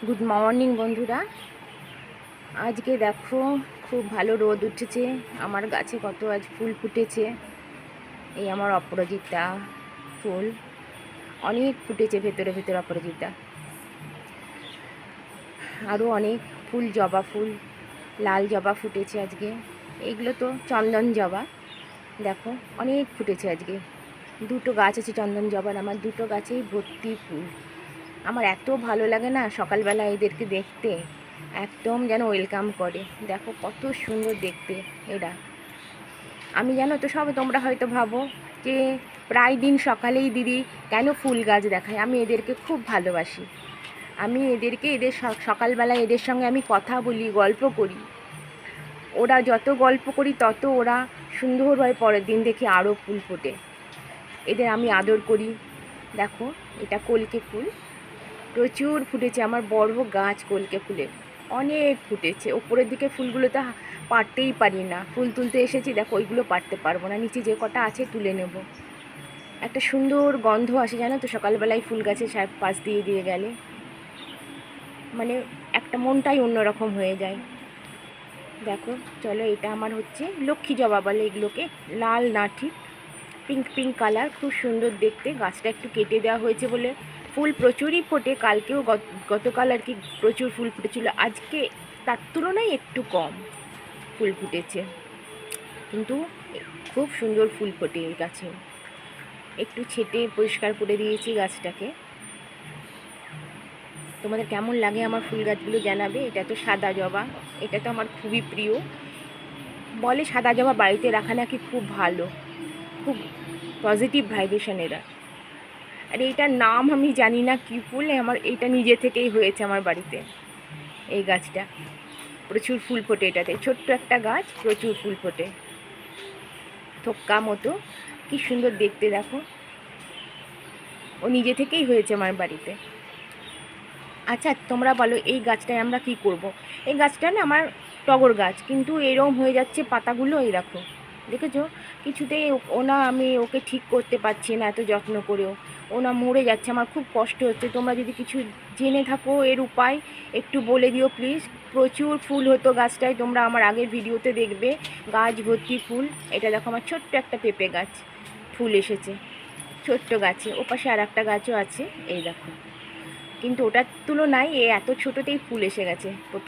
Good morning বন্ধুরা। আজকে দেখো খুব ভালো রোদ উঠেছে। আমার গাছে কত আজ ফুল ফুটেছে। এই আমার অপরাজিতা ফুল অনেক ফুটেছে, ভেতরে ভেতরে অপরাজিতা। আরও অনেক ফুল, জবা ফুল, লাল জবা ফুটেছে আজকে। এইগুলো তো চন্দন জবা, দেখো অনেক ফুটেছে আজকে। দুটো গাছ আছে চন্দন জবার, আমার দুটো গাছেই ভর্তি ফুল। আমার এত ভালো লাগে না সকালবেলা এদেরকে দেখতে, একদম যেন ওয়েলকাম করে। দেখো কত সুন্দর দেখতে এরা। আমি জানো তো, সব তোমরা হয়তো ভাবো যে প্রায় দিন সকালেই দিদি কেন ফুল গাছ দেখায়। আমি এদেরকে খুব ভালোবাসি। আমি এদের সকালবেলা এদের সঙ্গে আমি কথা বলি, গল্প করি। ওরা যত গল্প করি তত ওরা সুন্দরভাবে পরের দিন দেখি আরও ফুল ফোটে। এদের আমি আদর করি। দেখো এটা কলকে ফুল, প্রচুর ফুটেছে। আমার বড় গাছ কলকে ফুলের, অনেক ফুটেছে। ওপরের দিকে ফুলগুলো তো পারতেই পারি না, ফুল তুলতে এসেছি, দেখো ওইগুলো পারতে পারবো না। নিচে যে কটা আছে তুলে নেব। একটা সুন্দর গন্ধ আসে জানো তো সকালবেলায় ফুল গাছে পাশ দিয়ে দিয়ে গেলে, মানে একটা মনটাই অন্যরকম হয়ে যায়। দেখো চলো, এটা আমার হচ্ছে লক্ষ্মী জবা বলে এগুলোকে, লাল না ঠিক পিঙ্ক পিঙ্ক কালার, খুব সুন্দর দেখতে। গাছটা একটু কেটে দেওয়া হয়েছে বলে ফুল প্রচুরই ফোটে। কালকেও গতকাল আর কি প্রচুর ফুল ফুটেছিল, আজকে তার তুলনায় একটু কম ফুল ফুটেছে, কিন্তু খুব সুন্দর ফুল ফোটে এই গাছে। একটু ছেটে পরিষ্কার করে দিয়েছি গাছটাকে। তোমাদের কেমন লাগে আমার ফুল গাছগুলো জানাবে। এটা তো সাদা জবা, এটা তো আমার খুবই প্রিয়। বলে সাদা জবা বাড়িতে রাখা নাকি খুব ভালো, খুব পজিটিভ ভাইব্রেশন এরা। আর এইটার নাম আমি জানি না কী ফুল, আমার এইটা নিজে থেকেই হয়েছে আমার বাড়িতে। এই গাছটা প্রচুর ফুল ফোটে, এটাতে ছোট্ট একটা গাছ, প্রচুর ফুল ফোটে, থোক্কা মতো, কি সুন্দর দেখতে। দেখো ও নিজে থেকেই হয়েছে আমার বাড়িতে। আচ্ছা তোমরা বলো এই গাছটায় আমরা কি করব। এই গাছটা না আমার টগর গাছ, কিন্তু এরকম হয়ে যাচ্ছে পাতাগুলো, এই দেখো দেখেছো, কিছুতেই ওনা আমি ওকে ঠিক করতে পারছি না, এত যত্ন করেও ওনা মরে যাচ্ছে। আমার খুব কষ্ট হচ্ছে। তোমরা যদি কিছু জেনে থাকো এর উপায় একটু বলে দিও প্লিজ। প্রচুর ফুল হতো গাছটায়, তোমরা আমার আগের ভিডিওতে দেখবে, গাছ ভর্তি ফুল। এটা দেখো আমার ছোট্ট একটা পেঁপে গাছ, ফুল এসেছে ছোট্ট গাছে। ওপাশে আর একটা গাছও আছে, এই দেখো, কিন্তু ওটার তুলনায় এত ছোটোতেই ফুল এসে গেছে।